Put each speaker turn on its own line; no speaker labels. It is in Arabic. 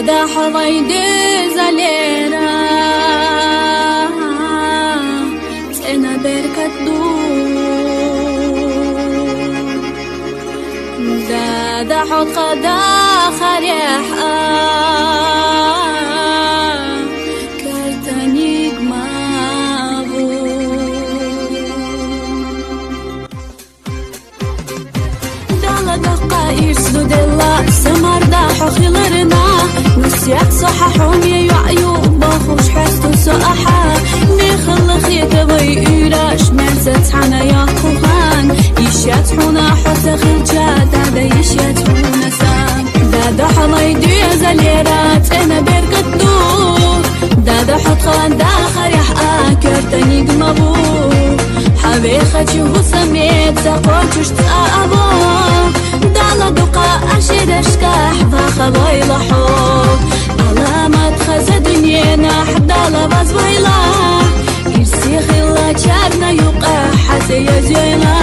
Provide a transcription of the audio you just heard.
دا حڵەیدێ زەلێرە چێنە بێرکەت دوو دا حوتقەدا خەرێحە کەرتەنیک مابوو داڵە دەقا ئیرسدو دێڵە سەمەردا حۆخیڵەرنا نسيت صححهم يعيوب بخوش حستو سأحا نخلخيت بيراش نزت حنا يا خوخان يشات حنا حسخ الجاد هذا يشات حنا سام دادا حلاي دي زليرات انا برقدو دادا حط خان داخر يحقا كرتني قمبو حبي خاتي وسميت ساقوتش تقابو دالا دقا أشيد أشكاح ضاخ بايلا حب علامات خزا دنيانا حدالا باز بايلا يرسي خلا جابنا يوقع حتى يزيلا